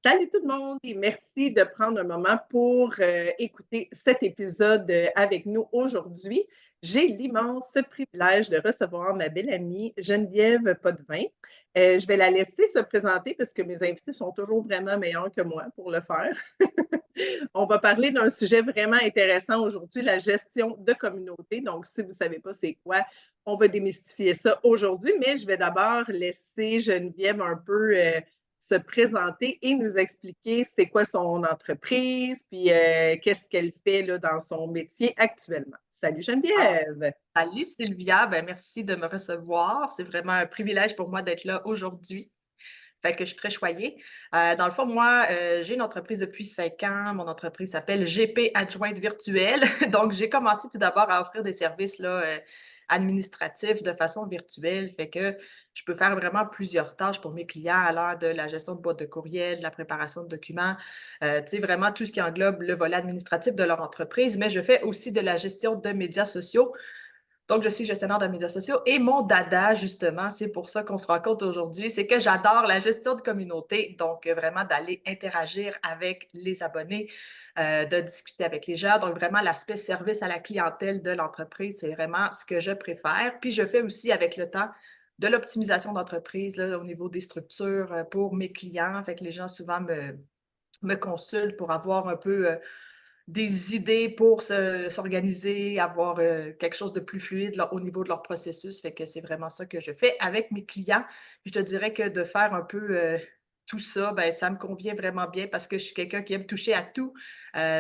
Salut tout le monde et merci de prendre un moment pour écouter cet épisode avec nous aujourd'hui. J'ai l'immense privilège de recevoir ma belle amie Geneviève Potvin. Je vais la laisser se présenter parce que mes invités sont toujours vraiment meilleurs que moi pour le faire. On va parler d'un sujet vraiment intéressant aujourd'hui, la gestion de communauté. Donc, si vous ne savez pas c'est quoi, on va démystifier ça aujourd'hui, mais je vais d'abord laisser Geneviève un peu se présenter et nous expliquer c'est quoi son entreprise, puis qu'est-ce qu'elle fait là, dans son métier actuellement. Salut Ah, Geneviève! salut Sylvia, merci de me recevoir. C'est vraiment un privilège pour moi d'être là aujourd'hui. Fait que je suis très choyée. Dans le fond, moi, j'ai une entreprise depuis 5 ans. Mon entreprise s'appelle GP Adjointe Virtuelle. Donc, j'ai commencé tout d'abord à offrir des services là, administratifs de façon virtuelle. Fait que je peux faire vraiment plusieurs tâches pour mes clients allant de la gestion de boîtes de courriel, de la préparation de documents, tu sais, vraiment tout ce qui englobe le volet administratif de leur entreprise. Mais je fais aussi de la gestion de médias sociaux. Donc, je suis gestionnaire de médias sociaux et mon dada, justement, c'est pour ça qu'on se rencontre aujourd'hui, c'est que j'adore la gestion de communauté. Donc, vraiment d'aller interagir avec les abonnés, de discuter avec les gens. Donc, vraiment l'aspect service à la clientèle de l'entreprise, c'est vraiment ce que je préfère. Puis, je fais aussi avec le temps de l'optimisation d'entreprise là, au niveau des structures pour mes clients. Fait que les gens souvent me consultent pour avoir un peu des idées pour s'organiser, avoir quelque chose de plus fluide là, au niveau de leur processus. Fait que c'est vraiment ça que je fais avec mes clients. Puis je te dirais que de faire un peu tout ça, ben, ça me convient vraiment bien parce que je suis quelqu'un qui aime toucher à tout.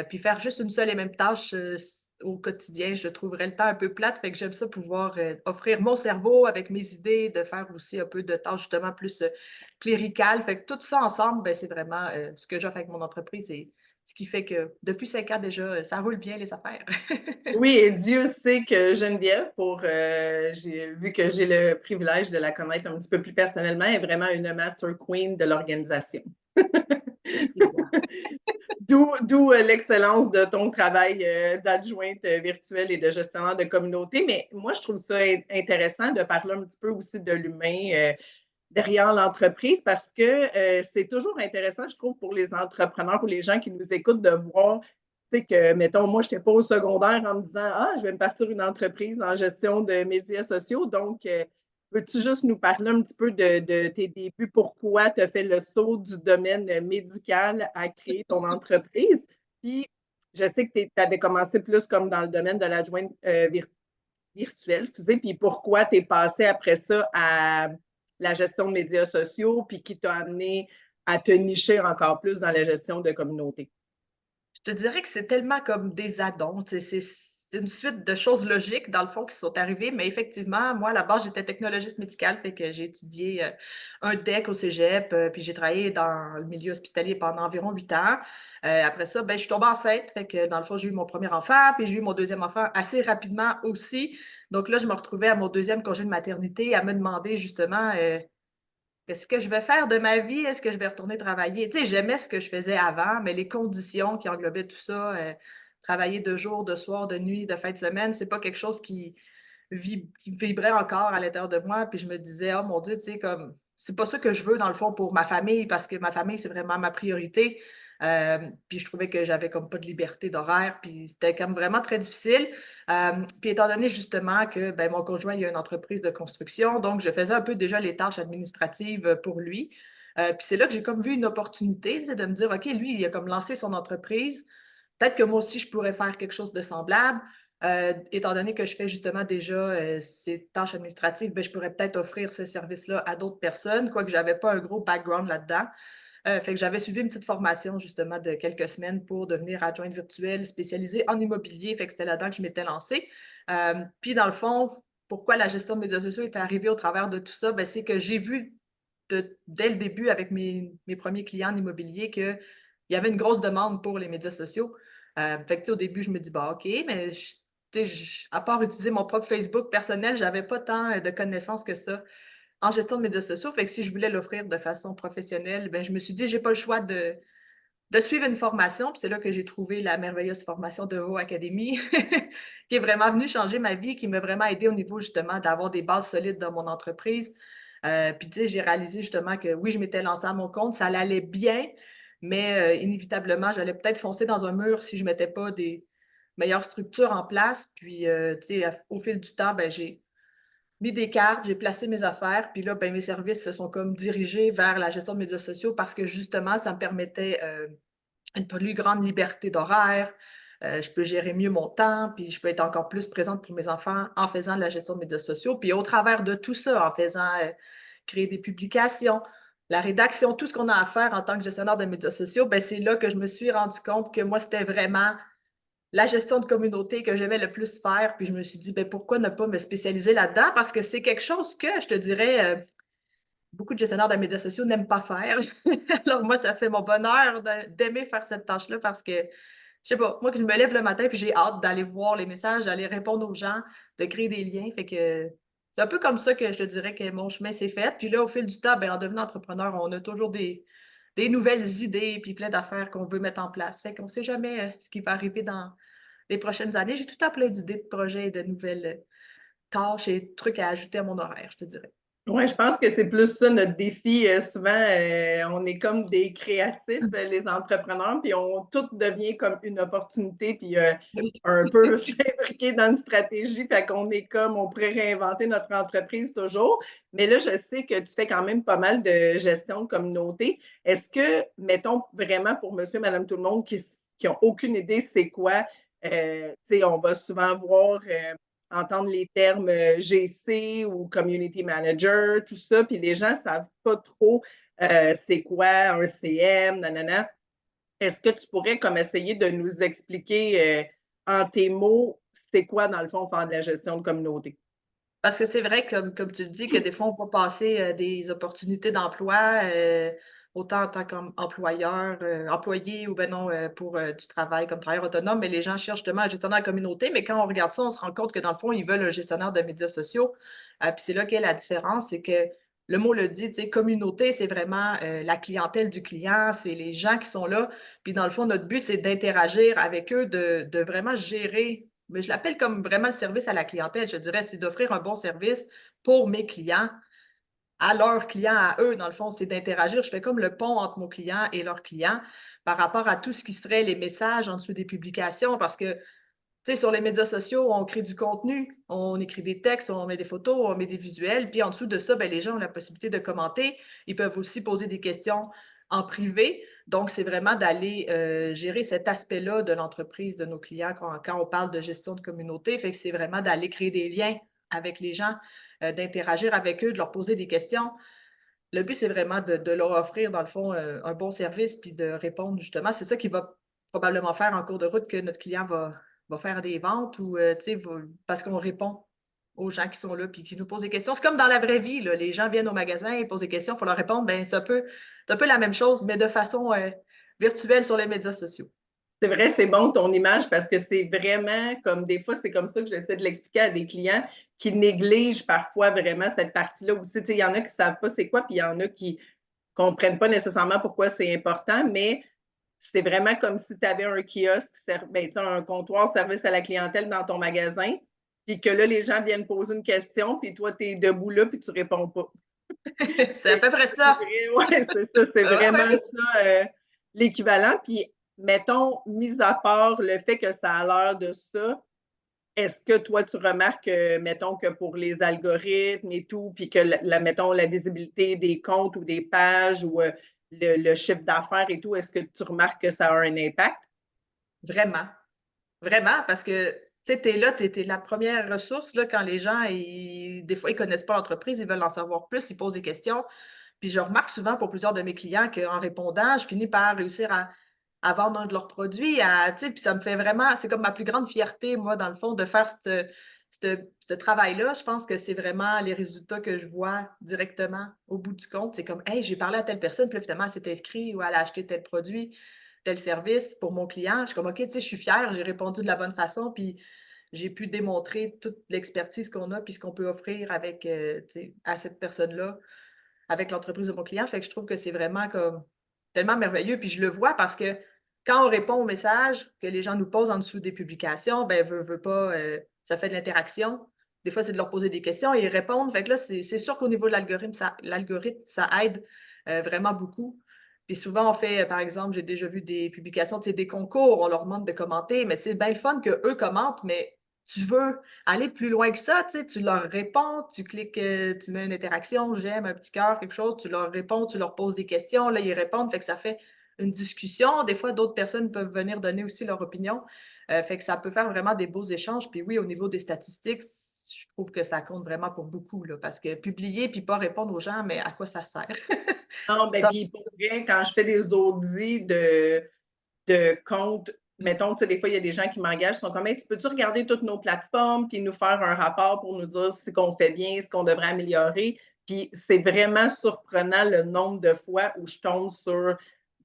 Puis faire juste une seule et même tâche au quotidien, je trouverais le temps un peu plate. Fait que j'aime ça pouvoir offrir mon cerveau avec mes idées, de faire aussi un peu de tâches justement plus cléricales. Fait que tout ça ensemble, ben, c'est vraiment ce que j'offre avec mon entreprise et ce qui fait que depuis 5 ans déjà, ça roule bien les affaires. Oui, et Dieu sait que Geneviève, j'ai vu que j'ai le privilège de la connaître un petit peu plus personnellement, est vraiment une master queen de l'organisation. D'où l'excellence de ton travail d'adjointe virtuelle et de gestionnaire de communauté. Mais moi, je trouve ça intéressant de parler un petit peu aussi de l'humain derrière l'entreprise parce que c'est toujours intéressant, je trouve, pour les entrepreneurs, pour les gens qui nous écoutent, de voir, tu sais, que, mettons, moi, je n'étais pas au secondaire en me disant, ah, je vais me partir une entreprise en gestion de médias sociaux. Donc, peux-tu juste nous parler un petit peu de tes débuts? Pourquoi tu as fait le saut du domaine médical à créer ton entreprise? Puis, je sais que tu avais commencé plus comme dans le domaine de l'adjointe virtuelle, excusez, puis pourquoi tu es passé après ça à la gestion de médias sociaux, puis qui t'a amené à te nicher encore plus dans la gestion de communauté? Je te dirais que c'est tellement comme des addons, tu sais, c'est une suite de choses logiques, dans le fond, qui sont arrivées, mais effectivement, moi, à la base, j'étais technologiste médicale, fait que j'ai étudié un DEC au cégep, puis j'ai travaillé dans le milieu hospitalier pendant environ 8 ans. Après ça, ben, je suis tombée enceinte, fait que dans le fond, j'ai eu mon premier enfant, puis j'ai eu mon deuxième enfant assez rapidement aussi. Donc là, je me retrouvais à mon deuxième congé de maternité à me demander justement qu'est-ce que je vais faire de ma vie? Est-ce que je vais retourner travailler? Tu sais, j'aimais ce que je faisais avant, mais les conditions qui englobaient tout ça, travailler de jour, de soir, de nuit, de fin de semaine, c'est pas quelque chose qui vibrait encore à l'intérieur de moi. Puis je me disais, oh mon Dieu, tu sais, comme, c'est pas ça que je veux dans le fond pour ma famille, parce que ma famille, c'est vraiment ma priorité. Puis je trouvais que j'avais comme pas de liberté d'horaire, puis c'était comme vraiment très difficile. Puis étant donné justement que ben, mon conjoint, il a une entreprise de construction, donc je faisais un peu déjà les tâches administratives pour lui. Puis c'est là que j'ai comme vu une opportunité, c'est de me dire, OK, lui, il a comme lancé son entreprise. Peut-être que moi aussi, je pourrais faire quelque chose de semblable. Étant donné que je fais justement déjà ces tâches administratives, ben, je pourrais peut-être offrir ce service-là à d'autres personnes, quoique je n'avais pas un gros background là-dedans. Fait que j'avais suivi une petite formation justement de quelques semaines pour devenir adjointe virtuelle spécialisée en immobilier. Fait que c'était là-dedans que je m'étais lancée. Puis dans le fond, pourquoi la gestion de médias sociaux est arrivée au travers de tout ça? Ben, c'est que j'ai vu dès le début avec mes premiers clients en immobilier qu'il y avait une grosse demande pour les médias sociaux. Fait que, tu sais, au début, je me dis, bah, OK, mais à part utiliser mon propre Facebook personnel, j'avais pas tant de connaissances que ça en gestion de médias sociaux. Fait que si je voulais l'offrir de façon professionnelle, ben, je me suis dit, j'ai pas le choix de suivre une formation. Puis c'est là que j'ai trouvé la merveilleuse formation de Ho Academy, qui est vraiment venue changer ma vie, qui m'a vraiment aidé au niveau justement d'avoir des bases solides dans mon entreprise. Puis tu sais, j'ai réalisé justement que oui, je m'étais lancée à mon compte, ça allait bien, mais inévitablement, j'allais peut-être foncer dans un mur si je ne mettais pas des meilleures structures en place. Puis, tu sais, au fil du temps, ben, j'ai mis des cartes, j'ai placé mes affaires, puis là, ben, mes services se sont comme dirigés vers la gestion de médias sociaux parce que justement, ça me permettait une plus grande liberté d'horaire. Je peux gérer mieux mon temps, puis je peux être encore plus présente pour mes enfants en faisant de la gestion de médias sociaux. Puis au travers de tout ça, en faisant créer des publications, la rédaction, tout ce qu'on a à faire en tant que gestionnaire de médias sociaux, ben, c'est là que je me suis rendu compte que moi, c'était vraiment la gestion de communauté que j'aimais le plus faire. Puis je me suis dit, ben, pourquoi ne pas me spécialiser là-dedans? Parce que c'est quelque chose que, je te dirais, beaucoup de gestionnaires de médias sociaux n'aiment pas faire. Alors moi, ça fait mon bonheur d'aimer faire cette tâche-là parce que, je sais pas, moi, que je me lève le matin puis j'ai hâte d'aller voir les messages, d'aller répondre aux gens, de créer des liens. Fait que c'est un peu comme ça que je te dirais que mon chemin s'est fait. Puis là, au fil du temps, ben, en devenant entrepreneur, on a toujours des nouvelles idées puis plein d'affaires qu'on veut mettre en place. Fait qu'on sait jamais ce qui va arriver dans les prochaines années. J'ai tout le temps plein d'idées de projets et de nouvelles tâches et trucs à ajouter à mon horaire, je te dirais. Oui, je pense que c'est plus ça notre défi. Souvent, on est comme des créatifs, les entrepreneurs, puis tout devient comme une opportunité, puis un peu s'imbriquer dans une stratégie, fait qu'on est comme, on pourrait réinventer notre entreprise toujours. Mais là, je sais que tu fais quand même pas mal de gestion de communauté. Est-ce que, mettons, vraiment pour monsieur, madame, tout le monde qui ont aucune idée c'est quoi, tu sais, on va souvent voir entendre les termes GC ou Community Manager, tout ça, puis les gens ne savent pas trop c'est quoi un CM, nanana. Est-ce que tu pourrais comme essayer de nous expliquer en tes mots, c'est quoi dans le fond faire de la gestion de communauté? Parce que c'est vrai, comme tu le dis, que des fois, on peut passer des opportunités d'emploi, autant en tant qu'employeur, employé ou ben non, pour du travail comme travailleur autonome, mais les gens cherchent justement un gestionnaire de communauté. Mais quand on regarde ça, on se rend compte que dans le fond, ils veulent un gestionnaire de médias sociaux. Puis c'est là qu'est la différence, c'est que le mot le dit, tu sais, communauté, c'est vraiment la clientèle du client, c'est les gens qui sont là. Puis dans le fond, notre but, c'est d'interagir avec eux, de vraiment gérer, mais je l'appelle comme vraiment le service à la clientèle. Je dirais, c'est d'offrir un bon service pour mes clients, à leurs clients, à eux. Dans le fond, c'est d'interagir. Je fais comme le pont entre mon client et leurs clients par rapport à tout ce qui serait les messages en dessous des publications. Parce que, tu sais, sur les médias sociaux, on crée du contenu, on écrit des textes, on met des photos, on met des visuels. Puis en dessous de ça, ben, les gens ont la possibilité de commenter. Ils peuvent aussi poser des questions en privé. Donc, c'est vraiment d'aller gérer cet aspect-là de l'entreprise, de nos clients quand on parle de gestion de communauté. Fait que c'est vraiment d'aller créer des liens avec les gens, d'interagir avec eux, de leur poser des questions. Le but, c'est vraiment de leur offrir, dans le fond, un bon service puis de répondre justement. C'est ça qui va probablement faire en cours de route que notre client va faire des ventes ou, tu sais, parce qu'on répond aux gens qui sont là puis qui nous posent des questions. C'est comme dans la vraie vie, là. Les gens viennent au magasin, ils posent des questions, il faut leur répondre. Ben, c'est un peu la même chose, mais de façon virtuelle sur les médias sociaux. C'est vrai, c'est bon ton image parce que c'est vraiment comme des fois, c'est comme ça que j'essaie de l'expliquer à des clients qui négligent parfois vraiment cette partie-là aussi. Tu sais, il y en a qui ne savent pas c'est quoi, puis il y en a qui comprennent pas nécessairement pourquoi c'est important, mais c'est vraiment comme si tu avais un kiosque, ben, un comptoir service à la clientèle dans ton magasin, puis que là, les gens viennent poser une question, puis toi, tu es debout là, puis tu réponds pas. C'est à peu près C'est ça. vrai, ouais, c'est ça, c'est Ouais, vraiment ouais. ça l'équivalent. Puis, mettons, mis à part le fait que ça a l'air de ça, est-ce que toi, tu remarques, mettons, que pour les algorithmes et tout, puis que, mettons, la visibilité des comptes ou des pages ou le chiffre d'affaires et tout, est-ce que tu remarques que ça a un impact? Vraiment. Vraiment, parce que tu sais, tu es là, tu es la première ressource là, quand les gens, des fois, ils ne connaissent pas l'entreprise, ils veulent en savoir plus, ils posent des questions. Puis je remarque souvent pour plusieurs de mes clients qu'en répondant, je finis par réussir à vendre un de leurs produits. Tu sais, puis ça me fait vraiment, c'est comme ma plus grande fierté, moi, dans le fond, de faire ce travail-là. Je pense que c'est vraiment les résultats que je vois directement au bout du compte. C'est comme, hey, j'ai parlé à telle personne, puis là, finalement, elle s'est inscrite ou elle a acheté tel produit, tel service pour mon client. Je suis comme, OK, tu sais, je suis fière, j'ai répondu de la bonne façon, puis j'ai pu démontrer toute l'expertise qu'on a, puis ce qu'on peut offrir avec, tu sais, à cette personne-là, avec l'entreprise de mon client. Fait que je trouve que c'est vraiment comme tellement merveilleux. Puis je le vois parce que quand on répond aux messages que les gens nous posent en dessous des publications, ben veut pas, ça fait de l'interaction. Des fois, c'est de leur poser des questions et ils répondent. Fait que là, c'est sûr qu'au niveau de l'algorithme, ça aide vraiment beaucoup. Puis souvent, on fait, par exemple, j'ai déjà vu des publications, tu sais, des concours, on leur demande de commenter, mais c'est bien le fun qu'eux commentent, mais tu veux aller plus loin que ça, tu sais, tu leur réponds, tu cliques, tu mets une interaction, j'aime, un petit cœur, quelque chose, tu leur réponds, tu leur poses des questions, là, ils répondent, fait que ça fait une discussion. Des fois, d'autres personnes peuvent venir donner aussi leur opinion. Fait que ça peut faire vraiment des beaux échanges. Puis oui, au niveau des statistiques, je trouve que ça compte vraiment pour beaucoup, là, parce que publier puis pas répondre aux gens, mais à quoi ça sert? Non, C'est ben, puis pour vrai, quand je fais des audits de comptes, mettons, tu sais, des fois, il y a des gens qui m'engagent, ils sont comme, hey, tu peux-tu regarder toutes nos plateformes puis nous faire un rapport pour nous dire ce qu'on fait bien, ce qu'on devrait améliorer? Puis c'est vraiment surprenant le nombre de fois où je tombe sur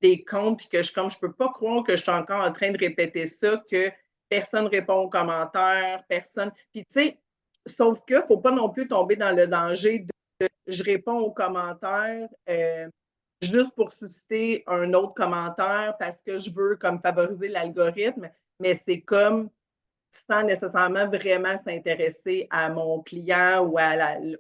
des comptes puis que je peux pas croire que je suis encore en train de répéter ça, que personne répond aux commentaires, personne. Puis tu sais, sauf que faut pas non plus tomber dans le danger de je réponds aux commentaires juste pour susciter un autre commentaire parce que je veux comme favoriser l'algorithme, mais c'est comme sans nécessairement vraiment s'intéresser à mon client ou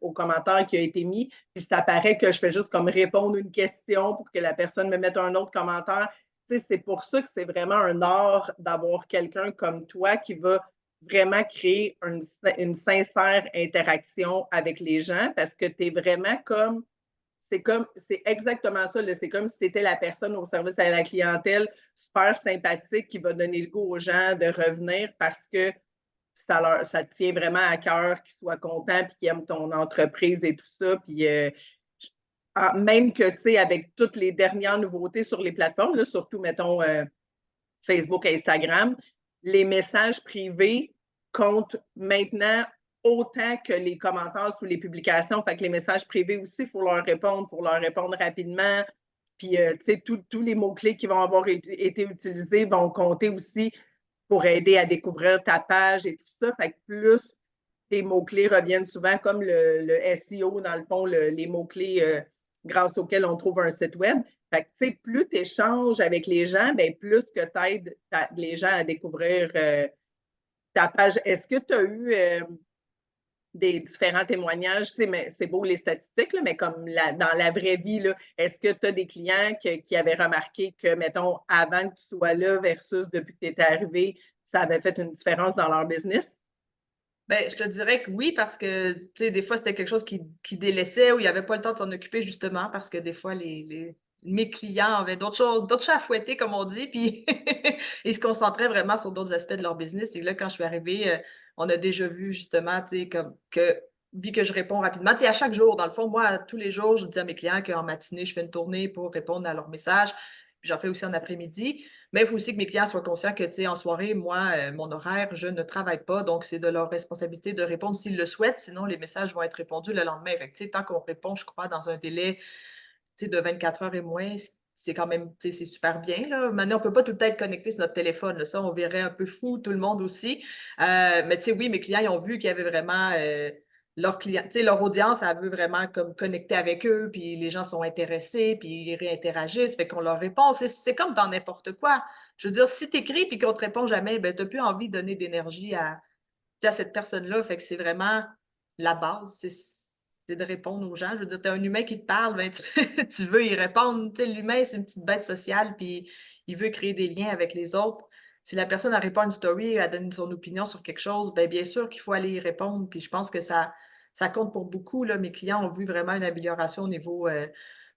au commentaire qui a été mis. Puis ça paraît que je fais juste comme répondre une question pour que la personne me mette un autre commentaire. Tu sais, c'est pour ça que c'est vraiment un art d'avoir quelqu'un comme toi qui va vraiment créer une sincère interaction avec les gens parce que tu es vraiment c'est exactement ça. C'est comme si tu étais la personne au service à la clientèle super sympathique qui va donner le goût aux gens de revenir parce que ça te tient vraiment à cœur qu'ils soient contents et qu'ils aiment ton entreprise et tout ça. Puis, même que, tu sais, avec toutes les dernières nouveautés sur les plateformes, là, surtout, mettons, Facebook et Instagram, les messages privés comptent maintenant autant que les commentaires sous les publications. Fait que les messages privés aussi, il faut leur répondre rapidement. Puis, tu sais, tous les mots-clés qui vont avoir été utilisés vont compter aussi pour aider à découvrir ta page et tout ça. Fait que plus tes mots-clés reviennent souvent, comme le SEO, dans le fond, les mots-clés grâce auxquels on trouve un site web. Fait que, tu sais, plus tu échanges avec les gens, ben, plus que tu aides les gens à découvrir ta page. Est-ce que tu as eu des différents témoignages? Tu sais, mais c'est beau les statistiques, là, mais comme dans la vraie vie, là, est-ce que tu as des clients qui avaient remarqué que, mettons, avant que tu sois là versus depuis que tu étais arrivé, ça avait fait une différence dans leur business? Ben, je te dirais que oui, parce que, tu sais, des fois, c'était quelque chose qui délaissait ou il n'y avait pas le temps de s'en occuper, justement, parce que des fois, mes clients avaient d'autres chats à fouetter, comme on dit, puis ils se concentraient vraiment sur d'autres aspects de leur business. Et là, quand je suis arrivée, on a déjà vu, justement, tu sais, comme que, vu que je réponds rapidement, tu sais, à chaque jour, dans le fond, moi, tous les jours, je dis à mes clients qu'en matinée, je fais une tournée pour répondre à leurs messages, puis j'en fais aussi en après-midi. Mais il faut aussi que mes clients soient conscients que, tu sais, en soirée, moi, mon horaire, je ne travaille pas. Donc, c'est de leur responsabilité de répondre s'ils le souhaitent. Sinon, les messages vont être répondus le lendemain. Fait que, tu sais, tant qu'on répond, je crois, dans un délai, tu sais, de 24 heures et moins, c'est quand même, tu sais, c'est super bien, là. Maintenant, on peut pas tout le temps être connecté sur notre téléphone, là. Ça, on verrait un peu fou, tout le monde aussi. Mais tu sais, oui, mes clients, ils ont vu qu'il y avait vraiment leur client, tu sais, leur audience, elle veut vraiment comme connecter avec eux, puis les gens sont intéressés, puis ils réinteragissent, fait qu'on leur répond. C'est comme dans n'importe quoi. Je veux dire, si tu écris puis qu'on te répond jamais, ben, tu n'as plus envie de donner d'énergie à cette personne-là. Fait que c'est vraiment la base, c'est de répondre aux gens. Je veux dire, tu as un humain qui te parle, ben, tu veux y répondre. Tu sais, l'humain, c'est une petite bête sociale, puis il veut créer des liens avec les autres. Si la personne elle répond à une story, elle donne son opinion sur quelque chose, ben, bien sûr qu'il faut aller y répondre. Puis je pense que ça compte pour beaucoup, là. Mes clients ont vu vraiment une amélioration au niveau,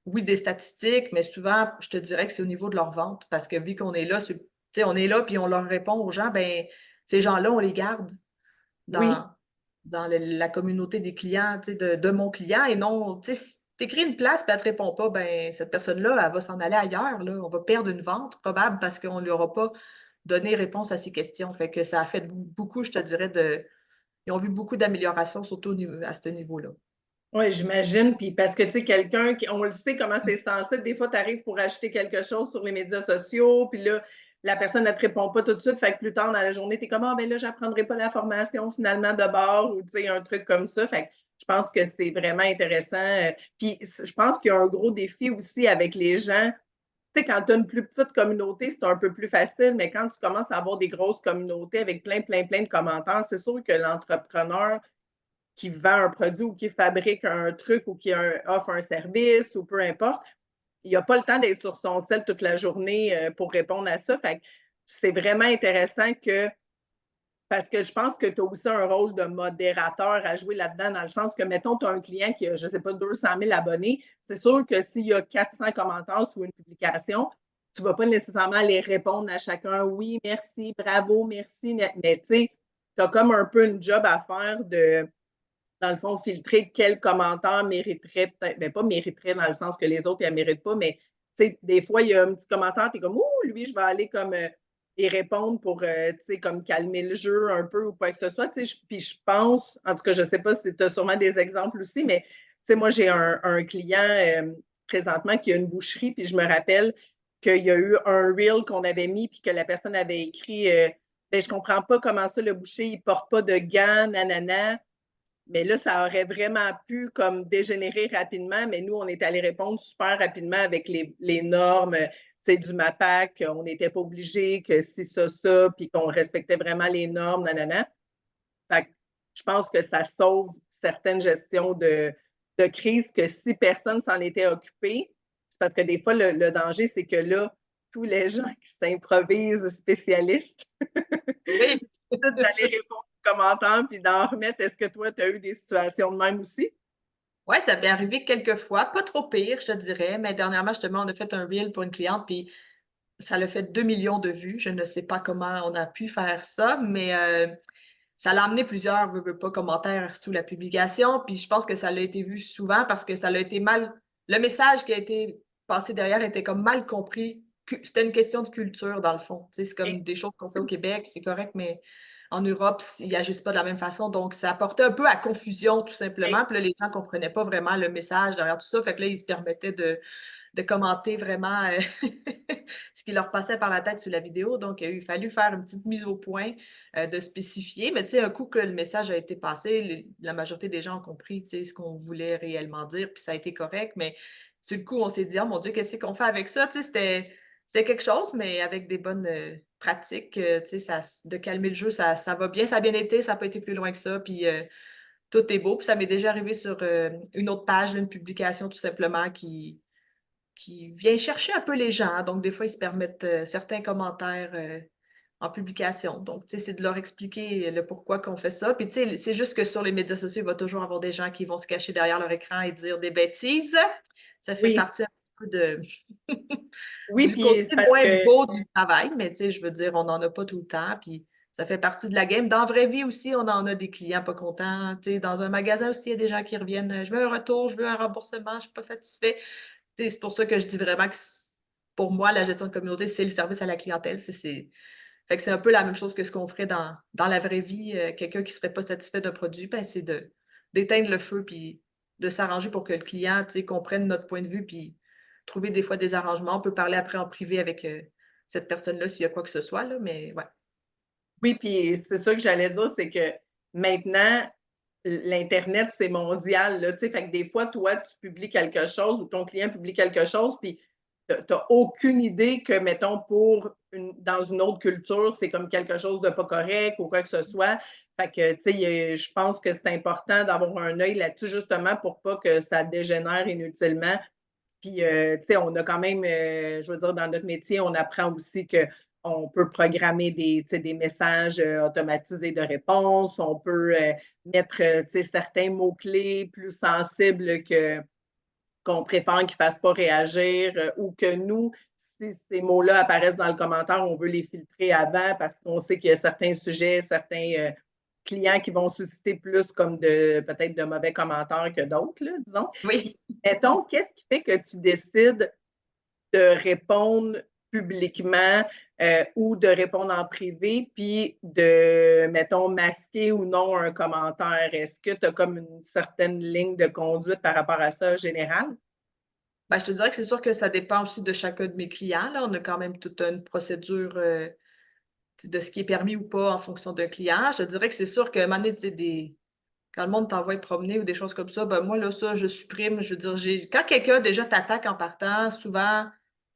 oui, des statistiques, mais souvent, je te dirais que c'est au niveau de leur vente, parce que vu qu'on est là, tu sais, on est là, puis on leur répond aux gens, ben, ces gens-là, on les garde Oui. dans, dans la communauté des clients, tu sais, de mon client, et non, tu sais, si t'écris une place et elle te répond pas, ben, cette personne-là, elle va s'en aller ailleurs, là. On va perdre une vente, probable, parce qu'on ne lui aura pas donné réponse à ses questions. Fait que ça a fait beaucoup, je te dirais, ils ont vu beaucoup d'améliorations, surtout à ce niveau-là. Oui, j'imagine. Puis parce que, tu sais, on le sait comment c'est sensible. Des fois, tu arrives pour acheter quelque chose sur les médias sociaux, puis là, la personne ne te répond pas tout de suite. Fait que plus tard dans la journée, tu es comme, ah, ben là, j'apprendrai pas la formation finalement de bord ou, tu sais, un truc comme ça. Fait que je pense que c'est vraiment intéressant. Puis je pense qu'il y a un gros défi aussi avec les gens. Tu sais, quand tu as une plus petite communauté, c'est un peu plus facile, mais quand tu commences à avoir des grosses communautés avec plein de commentaires, c'est sûr que l'entrepreneur qui vend un produit ou qui fabrique un truc ou offre un service ou peu importe, il n'a pas le temps d'être sur son sel toute la journée pour répondre à ça. Fait que c'est vraiment intéressant que, parce que je pense que tu as aussi un rôle de modérateur à jouer là-dedans, dans le sens que, mettons, tu as un client qui a, je ne sais pas, 200 000 abonnés. C'est sûr que s'il y a 400 commentaires sur une publication, tu ne vas pas nécessairement les répondre à chacun. Oui, merci, bravo, merci. Mais tu sais, tu as comme un peu une job à faire de, dans le fond, filtrer quel commentaire mériterait peut-être, ben pas mériterait dans le sens que les autres, ils ne méritent pas, mais tu sais, des fois, il y a un petit commentaire, tu es comme, ouh, lui, je vais aller comme et répondre pour, tu sais, comme calmer le jeu un peu ou quoi que ce soit. Tu sais, puis je pense, en tout cas, je ne sais pas si tu as sûrement des exemples aussi, mais tu sais, moi, j'ai un client présentement qui a une boucherie, puis je me rappelle qu'il y a eu un reel qu'on avait mis, puis que la personne avait écrit, ben, je comprends pas comment ça, le boucher, il porte pas de gants, nanana. Mais là, ça aurait vraiment pu comme dégénérer rapidement, mais nous, on est allé répondre super rapidement avec les normes du MAPAC, on n'était pas obligé, que c'est ça, puis qu'on respectait vraiment les normes, nanana. Fait que je pense que ça sauve certaines gestions de crise que si personne s'en était occupé, c'est parce que des fois, le danger, c'est que là, tous les gens qui s'improvisent spécialistes Oui. d'aller répondre aux commentaires puis d'en remettre. Est-ce que toi, tu as eu des situations de même aussi? Ouais, ça m'est arrivé quelques fois, pas trop pire, je te dirais, mais dernièrement, justement, on a fait un reel pour une cliente, puis ça l'a fait 2 millions de vues. Je ne sais pas comment on a pu faire ça, mais ça l'a amené plusieurs, veux pas, commentaires sous la publication, puis je pense que ça l'a été vu souvent parce que ça l'a été mal, le message qui a été passé derrière était comme mal compris. C'était une question de culture, dans le fond. Tu sais, c'est comme des choses qu'on fait au Québec, c'est correct, mais en Europe, ils agissent pas de la même façon. Donc, ça apportait un peu à confusion, tout simplement. Puis là, les gens comprenaient pas vraiment le message derrière tout ça. Fait que là, ils se permettaient de commenter vraiment ce qui leur passait par la tête sur la vidéo. Donc, il a fallu faire une petite mise au point, de spécifier. Mais tu sais, un coup que le message a été passé, la majorité des gens ont compris, tu sais, ce qu'on voulait réellement dire, puis ça a été correct. Mais sur le coup, on s'est dit: «Oh mon Dieu, qu'est-ce qu'on fait avec ça?» Tu sais, c'était quelque chose, mais avec des bonnes, pratiques, tu sais, de calmer le jeu, ça va bien, ça a bien été, ça n'a pas été plus loin que ça, puis tout est beau. Puis ça m'est déjà arrivé sur, une autre page, une publication tout simplement qui vient chercher un peu les gens, hein. Donc des fois, ils se permettent, certains commentaires, en publication. Donc, tu sais, c'est de leur expliquer le pourquoi qu'on fait ça. Puis, tu sais, c'est juste que sur les médias sociaux, il va toujours avoir des gens qui vont se cacher derrière leur écran et dire des bêtises. Ça fait Oui, partie un petit peu de oui, du puis c'est côté parce moins que beau du travail, mais tu sais, je veux dire, on n'en a pas tout le temps, puis ça fait partie de la game. Dans la vraie vie aussi, on en a des clients pas contents. Tu sais, dans un magasin aussi, il y a des gens qui reviennent, «Je veux un retour, je veux un remboursement, je suis pas satisfait». Tu sais, c'est pour ça que je dis vraiment que pour moi, la gestion de communauté, c'est le service à la clientèle. Fait que c'est un peu la même chose que ce qu'on ferait dans la vraie vie. Quelqu'un qui serait pas satisfait d'un produit, ben, c'est d'éteindre le feu puis de s'arranger pour que le client, tu sais, comprenne notre point de vue puis trouver des fois des arrangements. On peut parler après en privé avec, cette personne-là s'il y a quoi que ce soit, là, mais ouais. oui, puis c'est ça que j'allais dire, c'est que maintenant, l'Internet, c'est mondial, là, tu sais, fait que des fois, toi, tu publies quelque chose ou ton client publie quelque chose, puis tu as aucune idée que, mettons, dans une autre culture, c'est comme quelque chose de pas correct ou quoi que ce soit. Fait que, tu sais, je pense que c'est important d'avoir un œil là-dessus, justement, pour pas que ça dégénère inutilement. Puis, tu sais, on a quand même, je veux dire, dans notre métier, on apprend aussi qu'on peut programmer des, tu sais, des messages automatisés de réponse. On peut mettre, tu sais, certains mots-clés plus sensibles qu'on préfère qu'ils ne fassent pas réagir ou que nous, si ces mots-là apparaissent dans le commentaire, on veut les filtrer avant parce qu'on sait qu'il y a certains sujets, certains clients qui vont susciter plus comme peut-être de mauvais commentaires que d'autres, là, disons. Oui. Puis, mettons, qu'est-ce qui fait que tu décides de répondre publiquement ou de répondre en privé, puis de, mettons, masquer ou non un commentaire? Est-ce que tu as comme une certaine ligne de conduite par rapport à ça général? Ben, je te dirais que c'est sûr que ça dépend aussi de chacun de mes clients, là. On a quand même toute une procédure, de ce qui est permis ou pas en fonction d'un client. Je te dirais que c'est sûr qu'à un moment donné, tu sais, quand le monde t'envoie promener ou des choses comme ça, ben moi, là, ça, je supprime. Je veux dire, quand quelqu'un déjà t'attaque en partant, souvent,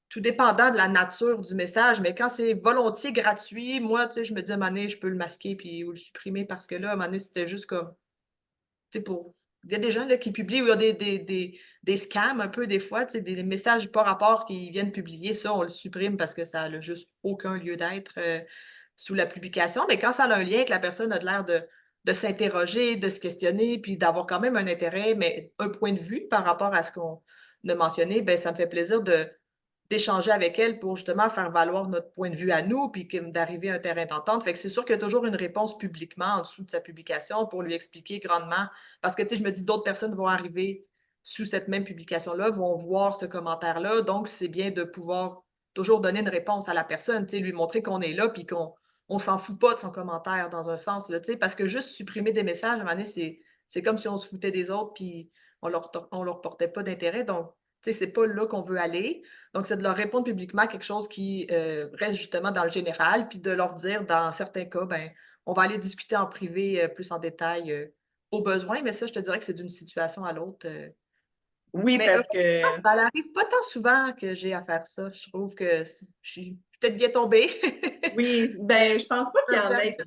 tout dépendant de la nature du message, mais quand c'est volontiers gratuit, moi, tu sais, je me dis à un moment donné, je peux le masquer puis, ou le supprimer parce que là, à un moment donné, c'était juste comme, tu sais, pour il y a des gens là, qui publient où il y a des scams un peu des fois, des messages pas rapport qui viennent publier. Ça, on le supprime parce que ça n'a juste aucun lieu d'être sous la publication. Mais quand ça a un lien, que la personne a l'air de s'interroger, de se questionner, puis d'avoir quand même un intérêt, mais un point de vue par rapport à ce qu'on a mentionné, ben ça me fait plaisir d'échanger avec elle pour justement faire valoir notre point de vue à nous, puis d'arriver à un terrain d'entente. Fait que c'est sûr qu'il y a toujours une réponse publiquement en dessous de sa publication pour lui expliquer grandement. Parce que, tu sais, je me dis, d'autres personnes vont arriver sous cette même publication-là, vont voir ce commentaire-là. Donc, c'est bien de pouvoir toujours donner une réponse à la personne, tu sais, lui montrer qu'on est là, puis qu'on on s'en fout pas de son commentaire dans un sens, là, tu sais, parce que juste supprimer des messages, à un moment donné, c'est comme si on se foutait des autres, puis on leur portait pas d'intérêt. Donc, tu sais, c'est pas là qu'on veut aller. Donc, c'est de leur répondre publiquement à quelque chose qui reste justement dans le général, puis de leur dire, dans certains cas, ben, on va aller discuter en privé plus en détail au besoin, mais ça, je te dirais que c'est d'une situation à l'autre. Oui, Mais parce heureusement, que ça n'arrive pas tant souvent que j'ai à faire ça. Je trouve que je suis peut-être bien tombée. oui, ben je pense pas qu'il y en J'aime. ait.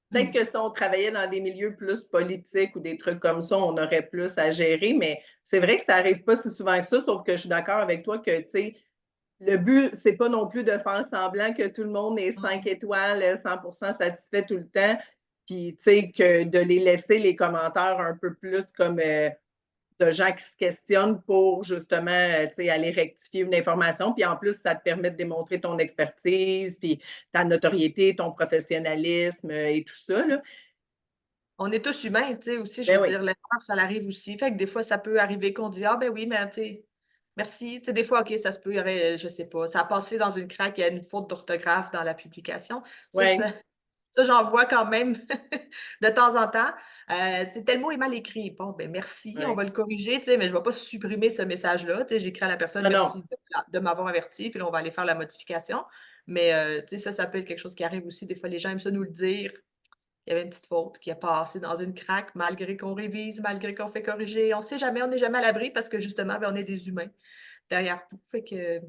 Peut-être que si on travaillait dans des milieux plus politiques ou des trucs comme ça, on aurait plus à gérer, mais c'est vrai que ça arrive pas si souvent que ça, sauf que je suis d'accord avec toi que, tu sais, le but, c'est pas non plus de faire semblant que tout le monde est 5 étoiles, 100% satisfait tout le temps, puis, tu sais, que de les laisser les commentaires un peu plus comme de gens qui se questionnent pour justement, tu sais, aller rectifier une information. Puis en plus, ça te permet de démontrer ton expertise, puis ta notoriété, ton professionnalisme et tout ça, là. On est tous humains, tu sais, aussi, je Ben veux oui, dire, l'erreur, ça l'arrive aussi. Fait que des fois, ça peut arriver qu'on dit: «Ah ben oui, mais tu sais, merci». Tu sais, des fois, OK, ça se peut, il y aurait, je sais pas, ça a passé dans une craque, il y a une faute d'orthographe dans la publication. Ça, ouais, ça j'en vois quand même de temps en temps. Tu sais: «Tel mot est mal écrit». Bon, ben merci, on ouais. va le corriger, tu sais, mais je vais pas supprimer ce message-là. Tu sais, j'écris à la personne: Non, non. «Merci de m'avoir averti», puis là, on va aller faire la modification. Mais tu sais, ça peut être quelque chose qui arrive aussi. Des fois, les gens aiment ça nous le dire. Il y avait une petite faute qui est passée dans une craque malgré qu'on révise, malgré qu'on fait corriger. On sait jamais, on n'est jamais à l'abri parce que justement, ben, on est des humains derrière tout. Fait que, tu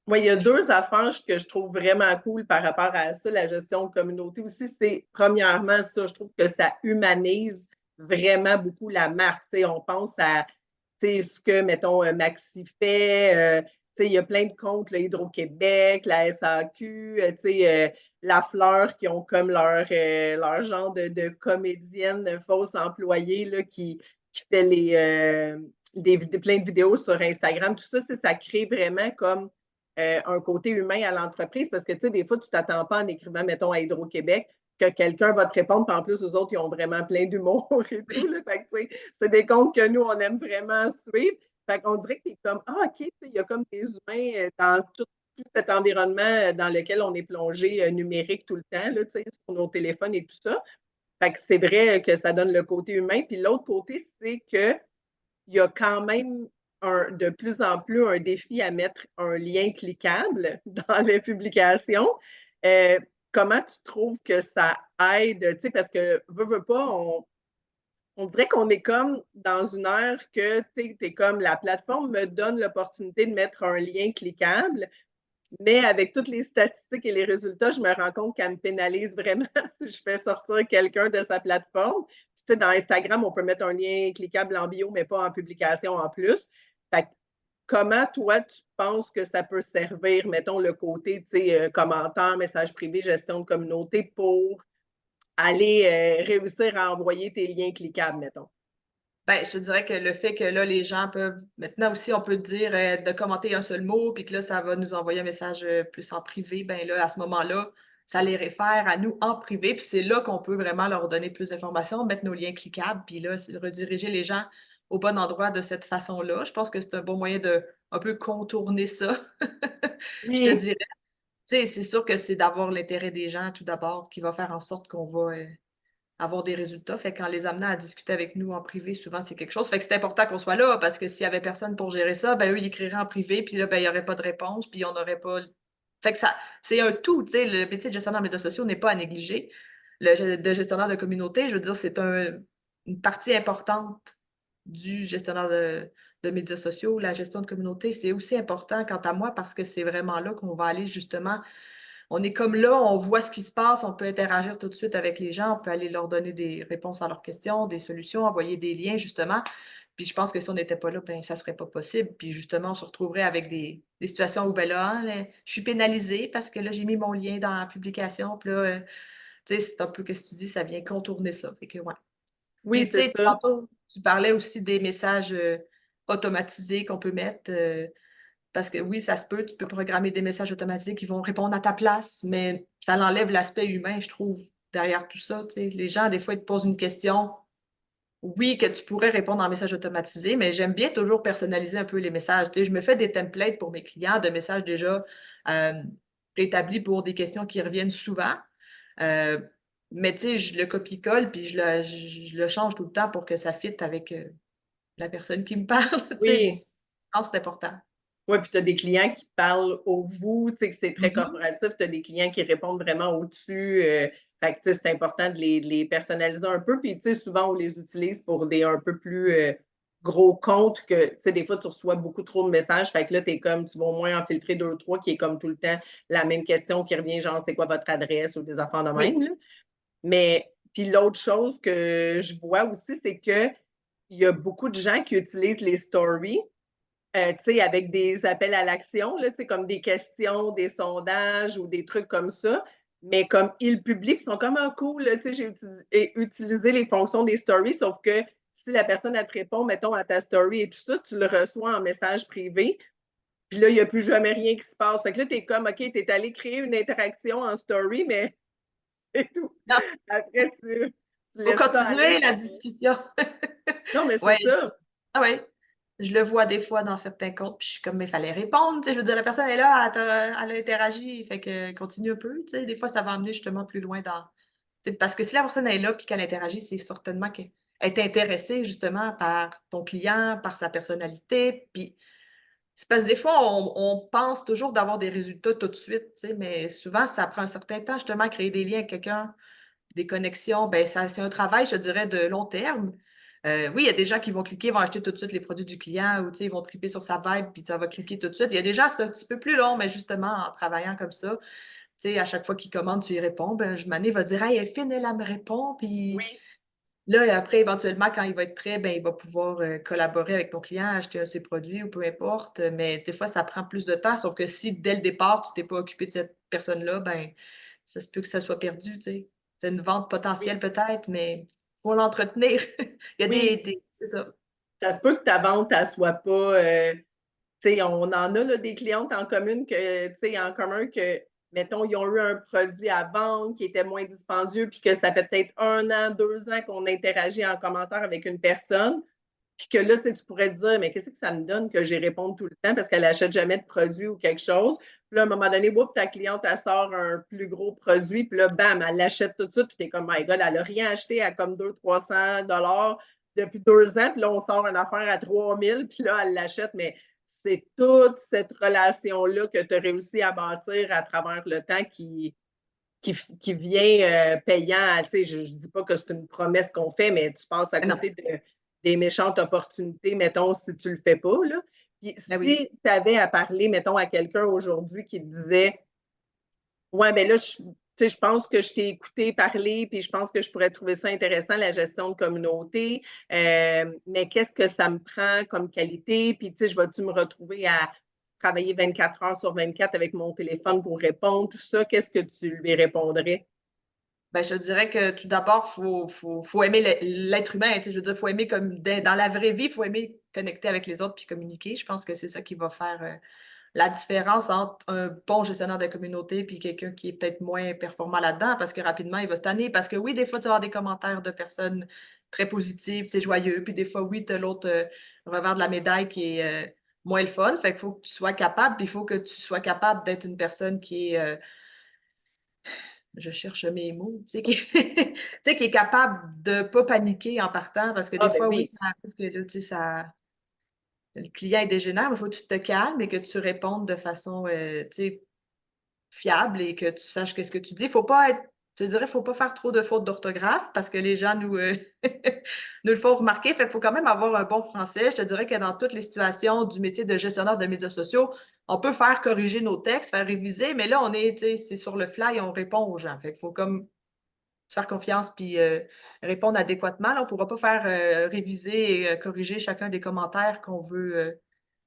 Moi, il y a sais, je trouve 2 affaires que je trouve vraiment cool par rapport à ça, la gestion de communauté aussi. C'est premièrement ça, je trouve que ça humanise vraiment beaucoup la marque. Tu sais, on pense à, tu sais, ce que, mettons, Maxi fait, tu sais, il y a plein de comptes, là, Hydro-Québec, la SAQ, tu sais, La Fleur qui ont comme leur genre de comédienne fausse employée là, qui fait plein de vidéos sur Instagram. Tout ça, ça crée vraiment comme un côté humain à l'entreprise parce que, tu sais, des fois, tu ne t'attends pas en écrivant, mettons, à Hydro-Québec, que quelqu'un va te répondre, puis en plus, eux autres, ils ont vraiment plein d'humour et tout. Là. Fait que, tu sais, c'est des comptes que nous, on aime vraiment suivre. Fait qu'on dirait que tu es comme, ah, OK, tu sais, il y a comme des humains dans tout cet environnement dans lequel on est plongé numérique tout le temps, là, tu sais, sur nos téléphones et tout ça. Fait que c'est vrai que ça donne le côté humain. Puis l'autre côté, c'est que il y a quand même de plus en plus un défi à mettre un lien cliquable dans les publications. Euh, Comment tu trouves que ça aide? Tu sais, parce que, veux pas, on dirait qu'on est comme dans une ère que, tu sais, comme la plateforme me donne l'opportunité de mettre un lien cliquable, mais avec toutes les statistiques et les résultats, je me rends compte qu'elle me pénalise vraiment si je fais sortir quelqu'un de sa plateforme. Tu sais, dans Instagram, on peut mettre un lien cliquable en bio, mais pas en publication en plus. Fait que comment, toi, tu penses que ça peut servir, mettons, le côté, tu sais, commentaire, message privé, gestion de communauté pour aller réussir à envoyer tes liens cliquables, mettons? ben, je te dirais que le fait que là, les gens peuvent maintenant aussi, on peut dire de commenter un seul mot, puis que là, ça va nous envoyer un message plus en privé, ben là, à ce moment-là, ça les réfère à nous en privé, puis c'est là qu'on peut vraiment leur donner plus d'informations, mettre nos liens cliquables, puis là, rediriger les gens au bon endroit de cette façon-là. Je pense que c'est un bon moyen de un peu contourner ça, je te Oui, dirais. Tu sais, c'est sûr que c'est d'avoir l'intérêt des gens tout d'abord qui va faire en sorte qu'on va, avoir des résultats. Fait qu'en les amenant à discuter avec nous en privé, souvent, c'est quelque chose. Fait que c'est important qu'on soit là parce que s'il y avait personne pour gérer ça, ben, eux, ils écriraient en privé, puis là, ben, il y aurait pas de réponse, puis on n'aurait pas fait que ça c'est un tout, tu sais, le métier de gestionnaire de médias sociaux n'est pas à négliger. De gestionnaire de communauté, je veux dire, c'est une partie importante du gestionnaire de médias sociaux. La gestion de communauté, c'est aussi important quant à moi parce que c'est vraiment là qu'on va aller justement on est comme là, on voit ce qui se passe, on peut interagir tout de suite avec les gens, on peut aller leur donner des réponses à leurs questions, des solutions, envoyer des liens, justement. Puis je pense que si on n'était pas là, ben ça serait pas possible. Puis justement, on se retrouverait avec des situations où, ben là, hein, là, je suis pénalisée parce que là, j'ai mis mon lien dans la publication. Puis là, tu sais, c'est un peu ce que tu dis, ça vient contourner ça. Fait que, ouais. Oui, Puis, tu c'est sais, ça. tantôt, tu parlais aussi des messages automatisés qu'on peut mettre. Parce que oui, ça se peut, tu peux programmer des messages automatisés qui vont répondre à ta place, mais ça l'enlève l'aspect humain, je trouve, derrière tout ça. Tu sais. Les gens, des fois, ils te posent une question. Oui, que tu pourrais répondre en message automatisé, mais j'aime bien toujours personnaliser un peu les messages. Tu sais, je me fais des templates pour mes clients de messages déjà euh, préétablis pour des questions qui reviennent souvent. Euh, mais tu sais, je le copie-colle puis je le change tout le temps pour que ça fitte avec la personne qui me parle. Tu sais, Oui. je pense que c'est important. Oui, puis tu as des clients qui parlent au vous, tu sais, que c'est très Mhm. corporatif. Tu as des clients qui répondent vraiment au-dessus. Fait que, tu sais, c'est important de les personnaliser un peu. Puis, tu sais, souvent, on les utilise pour des un peu plus gros comptes que, tu sais, des fois, tu reçois beaucoup trop de messages. Fait que là, t'es comme, tu vas au moins en filtrer deux ou trois qui est comme tout le temps la même question qui revient, genre, c'est quoi votre adresse ou des affaires de Oui. même, là. Mais, puis l'autre chose que je vois aussi, c'est que il y a beaucoup de gens qui utilisent les stories tu sais, avec des appels à l'action, là, tu sais, comme des questions, des sondages ou des trucs comme ça. Mais comme ils publient, ils sont comme un cool, là, tu sais, utilisé les fonctions des stories, sauf que si la personne elle te répond, mettons, à ta story et tout ça, tu le reçois en message privé. Puis là, il n'y a plus jamais rien qui se passe. Fait que là, tu es comme, OK, tu es allé créer une interaction en story, mais c'est tout. Non, Après, tu faut laisses ça aller. continuer la discussion. Non, mais c'est Ouais. ça. Ah ouais. Je le vois des fois dans certains comptes, puis je suis comme, mais il fallait répondre, tu sais, je veux dire, la personne est là, elle a interagi, fait que continue un peu, tu sais, des fois, ça va amener justement plus loin dans, tu sais, parce que si la personne est là puis qu'elle interagit, c'est certainement qu'elle est intéressée justement par ton client, par sa personnalité, puis c'est parce que des fois, on pense toujours d'avoir des résultats tout de suite, tu sais, mais souvent, ça prend un certain temps justement à créer des liens avec quelqu'un, des connexions, ben ça, c'est un travail, je dirais, de long terme. Oui, il y a des gens qui vont cliquer, vont acheter tout de suite les produits du client ou ils vont triper sur sa vibe, puis tu vas cliquer tout de suite. Il y a des gens, c'est un petit peu plus long, mais justement, en travaillant comme ça, à chaque fois qu'ils commandent, tu y réponds, ben, Mané va dire Hey, elle est fine, elle me répond. Puis Oui, là, après, éventuellement, quand il va être prêt, ben, il va pouvoir collaborer avec ton client, acheter un de ses produits ou peu importe. Mais des fois, ça prend plus de temps. Sauf que si dès le départ, tu t'es pas occupé de cette personne-là, ben, ça se peut que ça soit perdu, tu sais. C'est une vente potentielle oui, peut-être, mais faut l'entretenir. Il y a oui. c'est ça. Ça se peut que ta vente, elle soit pas, tu sais, on en a là, des clientes en commune que, tu sais, en commun que, mettons, ils ont eu un produit à vendre qui était moins dispendieux, puis que ça fait peut-être un an, 2 ans qu'on interagit en commentaire avec une personne, puis que là, tu sais, tu pourrais te dire, mais qu'est-ce que ça me donne que j'y réponde tout le temps parce qu'elle n'achète jamais de produit ou quelque chose. Puis là, à un moment donné, whoop, ta cliente, elle sort un plus gros produit, puis là, bam, elle l'achète tout de suite, puis t'es comme, my God, elle n'a rien acheté à comme 200-300 $ depuis 2 ans, puis là, on sort une affaire à 3000, puis là, elle l'achète, mais c'est toute cette relation-là que tu as réussi à bâtir à travers le temps qui vient payant. Tu sais, je ne dis pas que c'est une promesse qu'on fait, mais tu passes à Mais non. côté des méchantes opportunités, mettons, si tu ne le fais pas. Là. Puis Ben oui. si tu avais à parler, mettons, à quelqu'un aujourd'hui qui te disait Ouais, ben là, tu sais, je pense que je t'ai écouté parler, puis je pense que je pourrais trouver ça intéressant, la gestion de communauté. Mais qu'est-ce que ça me prend comme qualité? Puis, tu sais, je vais-tu me retrouver à travailler 24 heures sur 24 avec mon téléphone pour répondre, tout ça? Qu'est-ce que tu lui répondrais? Ben, je dirais que tout d'abord, faut aimer l'être humain. Tu sais, je veux dire, faut aimer comme dans la vraie vie, il faut aimer connecter avec les autres puis communiquer. Je pense que c'est ça qui va faire la différence entre un bon gestionnaire de communauté puis quelqu'un qui est peut-être moins performant là-dedans parce que rapidement, il va se tanner. Parce que oui, des fois, tu vas avoir des commentaires de personnes très positives, c'est joyeux. Puis des fois, oui, tu as l'autre revers de la médaille qui est moins le fun. Fait qu'il faut que tu sois capable, puis il faut que tu sois capable d'être une personne qui est je cherche mes mots, tu sais, tu sais, qui est capable de ne pas paniquer en partant parce que Ah, des ben fois, oui, oui, ça arrive que là, tu sais, le client est dégénère, mais il faut que tu te calmes et que tu répondes de façon, tu sais, fiable et que tu saches qu'est-ce que tu dis. Faut pas être, je te dirais, faut pas faire trop de fautes d'orthographe parce que les gens nous, nous le font remarquer. Fait qu'il faut quand même avoir un bon français. Je te dirais que dans toutes les situations du métier de gestionnaire de médias sociaux, on peut faire corriger nos textes, faire réviser, mais là, c'est sur le fly, on répond aux gens. Fait qu'il faut comme se faire confiance puis répondre adéquatement. Là, on ne pourra pas faire réviser et corriger chacun des commentaires qu'on veut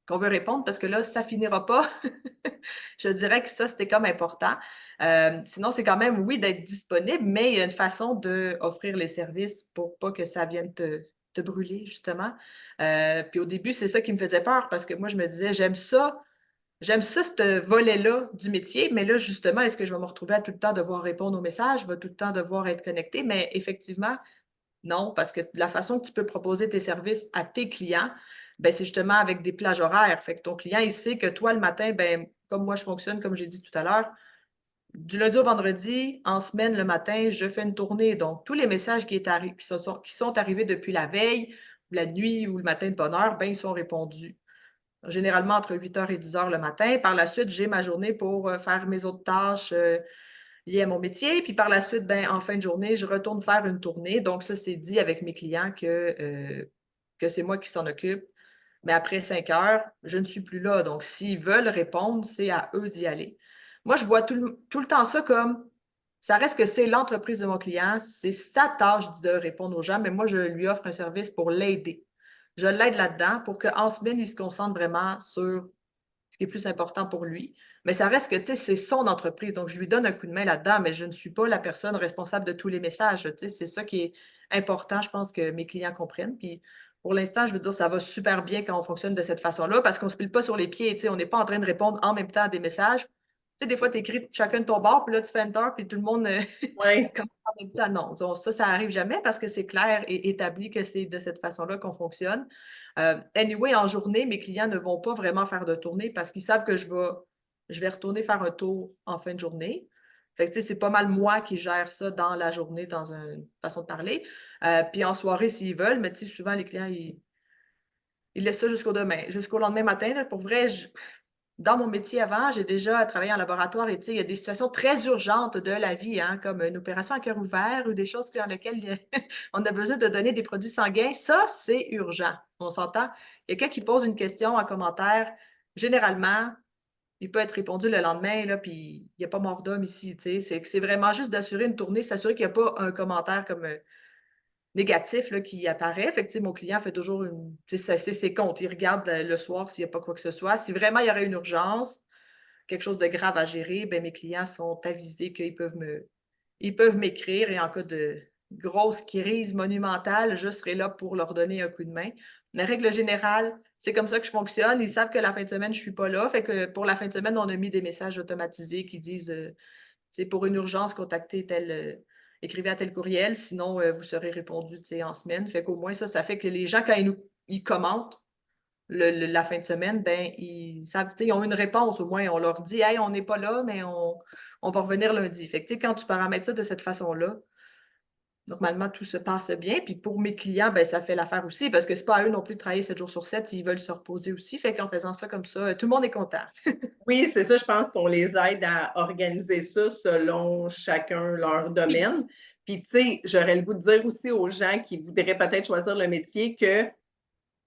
répondre parce que là, ça finira pas. Je dirais que ça, c'était comme important. Sinon, c'est quand même, oui, d'être disponible, mais il y a une façon d'offrir les services pour pas que ça vienne te brûler, justement. Puis au début, c'est ça qui me faisait peur parce que moi, je me disais, j'aime ça, ce volet-là du métier, mais là, justement, est-ce que je vais me retrouver à tout le temps devoir répondre aux messages, je vais tout le temps devoir être connecté? Mais effectivement, non, parce que la façon que tu peux proposer tes services à tes clients, ben, c'est justement avec des plages horaires. Fait que ton client, il sait que toi, le matin, ben, comme moi, je fonctionne, comme j'ai dit tout à l'heure, du lundi au vendredi, en semaine, le matin, je fais une tournée. Donc, tous les messages qui sont arrivés depuis la veille, ou la nuit ou le matin de bonne heure, ben, ils sont répondus. Généralement entre 8 heures et 10 heures le matin. Par la suite, j'ai ma journée pour faire mes autres tâches liées à mon métier. Puis par la suite, ben, en fin de journée, je retourne faire une tournée. Donc, ça, c'est dit avec mes clients que c'est moi qui s'en occupe. Mais après 5 heures, je ne suis plus là. Donc, s'ils veulent répondre, c'est à eux d'y aller. Moi, je vois tout le temps ça comme ça reste que c'est l'entreprise de mon client, c'est sa tâche de répondre aux gens, mais moi, je lui offre un service pour l'aider. Je l'aide là-dedans pour qu'en semaine, il se concentre vraiment sur ce qui est plus important pour lui. Mais ça reste que, tu sais, c'est son entreprise. Donc, je lui donne un coup de main là-dedans, mais je ne suis pas la personne responsable de tous les messages. Tu sais, c'est ça qui est important, je pense, que mes clients comprennent. Puis, pour l'instant, je veux dire, ça va super bien quand on fonctionne de cette façon-là parce qu'on ne se pile pas sur les pieds. Tu sais, on n'est pas en train de répondre en même temps à des messages. Tu sais, des fois, tu écris chacun de ton bord, puis là, tu fais enter, puis tout le monde Oui. commence en même temps. Non, donc, ça n'arrive jamais parce que c'est clair et établi que c'est de cette façon-là qu'on fonctionne. Anyway, en journée, mes clients ne vont pas vraiment faire de tournée parce qu'ils savent que je vais retourner faire un tour en fin de journée. Fait que, tu sais, c'est pas mal moi qui gère ça dans la journée, dans une façon de parler. Puis en soirée, s'ils veulent, mais tu sais, souvent, les clients, ils laissent ça jusqu'au demain, jusqu'au lendemain matin. Là. Pour vrai, dans mon métier avant, j'ai déjà travaillé en laboratoire et tu sais, il y a des situations très urgentes de la vie, hein, comme une opération à cœur ouvert ou des choses dans lesquelles on a besoin de donner des produits sanguins. Ça, c'est urgent. On s'entend. Quelqu'un qui pose une question en commentaire, généralement, il peut être répondu le lendemain, là, puis il n'y a pas mort d'homme ici. Tu sais. C'est vraiment juste d'assurer une tournée, s'assurer qu'il n'y a pas un commentaire comme négatif là, qui apparaît. Fait que, mon client fait toujours c'est ses comptes. Il regarde le soir s'il n'y a pas quoi que ce soit. Si vraiment il y aurait une urgence, quelque chose de grave à gérer, ben, mes clients sont avisés ils peuvent m'écrire et en cas de grosse crise monumentale, je serai là pour leur donner un coup de main. Mais règle générale, c'est comme ça que je fonctionne. Ils savent que la fin de semaine, je ne suis pas là. Fait que pour la fin de semaine, on a mis des messages automatisés qui disent pour une urgence, contactez écrivez à tel courriel, sinon vous serez répondu en semaine. Fait qu'au moins, ça fait que les gens, quand ils commentent la fin de semaine, ben, ils savent, ils ont une réponse. Au moins, on leur dit, hey, on n'est pas là, mais on va revenir lundi. Fait que, quand tu paramètres ça de cette façon-là, normalement, tout se passe bien. Puis pour mes clients, ben, ça fait l'affaire aussi, parce que c'est pas à eux non plus de travailler 7 jours sur 7 s'ils veulent se reposer aussi. Fait qu'en faisant ça comme ça, tout le monde est content. Oui, c'est ça, je pense qu'on les aide à organiser ça selon chacun leur Oui, domaine. Puis, tu sais, j'aurais le goût de dire aussi aux gens qui voudraient peut-être choisir le métier que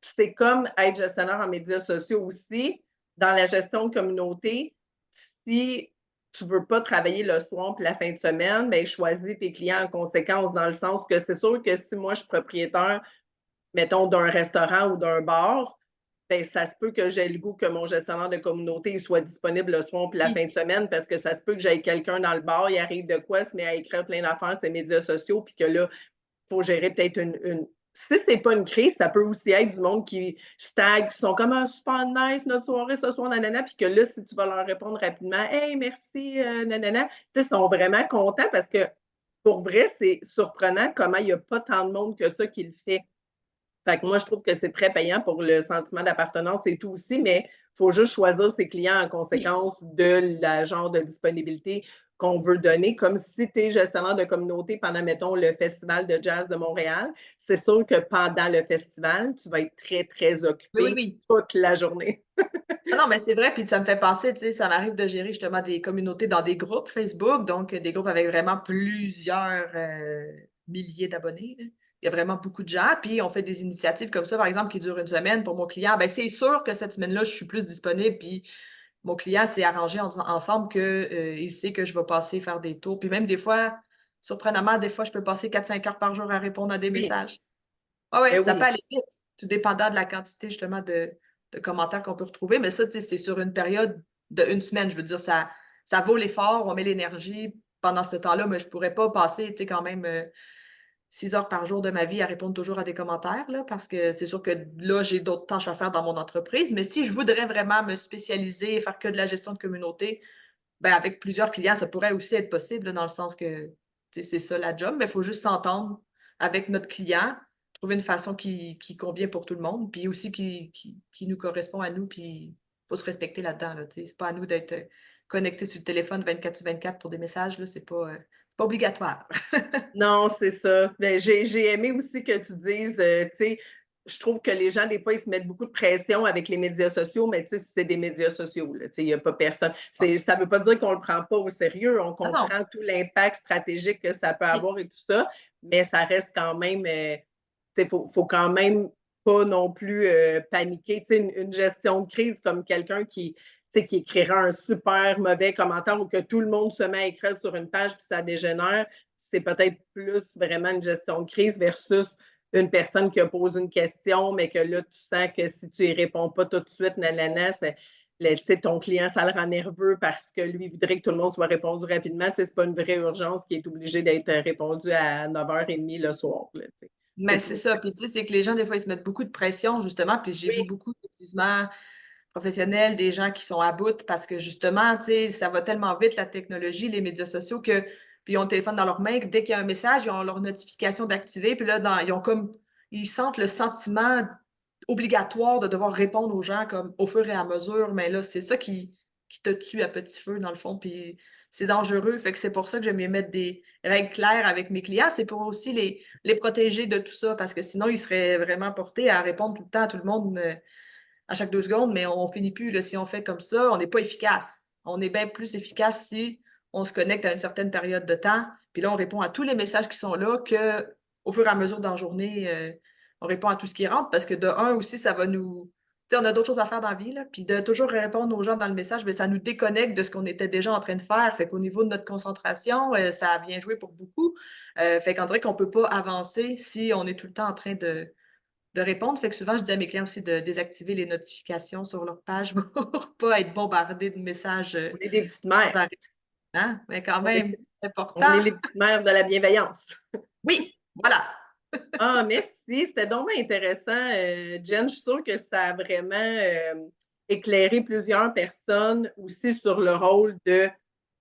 c'est comme être gestionnaire en médias sociaux aussi. Dans la gestion de communauté, si tu ne veux pas travailler le soir puis la fin de semaine, bien, choisis tes clients en conséquence, dans le sens que c'est sûr que si moi, je suis propriétaire, mettons, d'un restaurant ou d'un bar, ben, ça se peut que j'aie le goût que mon gestionnaire de communauté soit disponible le soir puis la oui, fin de semaine parce que ça se peut que j'aille quelqu'un dans le bar, il arrive de quoi, se met à écrire plein d'affaires sur les médias sociaux puis que là, il faut gérer peut-être une. Si c'est pas une crise, ça peut aussi être du monde qui stagne, qui sont comme un super nice notre soirée ce soir, nanana, puis que là, si tu vas leur répondre rapidement, hey, merci, nanana, tu sais, ils sont vraiment contents parce que pour vrai, c'est surprenant comment il n'y a pas tant de monde que ça qui le fait. Fait que moi, je trouve que c'est très payant pour le sentiment d'appartenance et tout aussi, mais il faut juste choisir ses clients en oui. conséquence de la genre de disponibilité qu'on veut donner. Comme si tu es gestionnaire de communauté pendant, mettons, le Festival de jazz de Montréal, c'est sûr que pendant le festival, tu vas être très, très Oui, oui, occupé oui. toute la journée. Ah non, mais c'est vrai, puis ça me fait penser, tu sais, ça m'arrive de gérer justement des communautés dans des groupes Facebook, donc des groupes avec vraiment plusieurs milliers d'abonnés. Là. Il y a vraiment beaucoup de gens, puis on fait des initiatives comme ça, par exemple, qui durent une semaine pour mon client. Ben, c'est sûr que cette semaine-là, je suis plus disponible, puis mon client s'est arrangé ensemble qu'il sait que je vais passer faire des tours. Puis même des fois, surprenamment, des fois, je peux passer 4-5 heures par jour à répondre à des Oui, messages. Ah ouais, ben ça peut oui. aller vite, tout dépendant de la quantité justement de commentaires qu'on peut retrouver. Mais ça, tu sais, c'est sur une période de 1 semaine. Je veux dire, ça vaut l'effort, on met l'énergie pendant ce temps-là, mais je ne pourrais pas passer, tu sais, quand même 6 heures par jour de ma vie à répondre toujours à des commentaires, là, parce que c'est sûr que là, j'ai d'autres tâches à faire dans mon entreprise. Mais si je voudrais vraiment me spécialiser et faire que de la gestion de communauté, ben, avec plusieurs clients, ça pourrait aussi être possible, là, dans le sens que tu sais, c'est ça la job, mais il faut juste s'entendre avec notre client, trouver une façon qui convient pour tout le monde, puis aussi qui nous correspond à nous, puis il faut se respecter là-dedans. Là, tu sais. C'est pas à nous d'être connectés sur le téléphone 24/24 pour des messages, là, c'est pas obligatoire. Non, c'est ça. Ben, j'ai aimé aussi que tu dises, tu sais, je trouve que les gens, des fois, ils se mettent beaucoup de pression avec les médias sociaux, mais tu sais, c'est des médias sociaux, là, tu sais, il y a pas personne. Ça veut pas dire qu'on le prend pas au sérieux, on Ah non, comprend tout l'impact stratégique que ça peut oui, avoir et tout ça, mais ça reste quand même, tu sais, faut quand même pas non plus paniquer. Tu sais, une gestion de crise comme quelqu'un tu sais, qui écrira un super mauvais commentaire ou que tout le monde se met à écrire sur une page puis ça dégénère, c'est peut-être plus vraiment une gestion de crise versus une personne qui pose une question, mais que là, tu sens que si tu y réponds pas tout de suite, nanana, ton client, ça le rend nerveux parce que lui, il voudrait que tout le monde soit répondu rapidement. C'est pas une vraie urgence qui est obligée d'être répondue à 9h30 le soir. Là, mais c'est c'est plus. ça. Puis tu sais, c'est que les gens, des fois, ils se mettent beaucoup de pression, justement, puis j'ai vu Oui, beaucoup d'épuisement professionnels, des gens qui sont à bout parce que justement, tu sais, ça va tellement vite, la technologie, les médias sociaux, que puis ils ont le téléphone dans leur main, que dès qu'il y a un message, ils ont leur notification d'activer, puis là, ils ont comme, ils sentent le sentiment obligatoire de devoir répondre aux gens comme au fur et à mesure, mais là, c'est ça qui te tue à petit feu, dans le fond, puis c'est dangereux, fait que c'est pour ça que j'aime mieux mettre des règles claires avec mes clients, c'est pour aussi les protéger de tout ça, parce que sinon, ils seraient vraiment portés à répondre tout le temps à tout le monde à chaque 2 secondes, mais on finit plus. Là, si on fait comme ça, on n'est pas efficace. On est bien plus efficace si on se connecte à une certaine période de temps. Puis là, on répond à tous les messages qui sont là, que au fur et à mesure dans la journée, on répond à tout ce qui rentre. Parce que de un aussi, ça va nous. Tu sais, on a d'autres choses à faire dans la vie, là, puis de toujours répondre aux gens dans le message, bien, ça nous déconnecte de ce qu'on était déjà en train de faire. Fait qu'au niveau de notre concentration, ça a bien joué pour beaucoup. Fait qu'on dirait qu'on ne peut pas avancer si on est tout le temps en train de répondre. Fait que souvent, je dis à mes clients aussi de désactiver les notifications sur leur page pour pas être bombardés de messages on est des petites sans mères. arrêt. Hein? Mais quand On est, même, on est important. les petites mères de la bienveillance. Oui, voilà. Ah, merci. C'était donc bien intéressant, Jen. Je suis sûre que ça a vraiment éclairé plusieurs personnes aussi sur le rôle de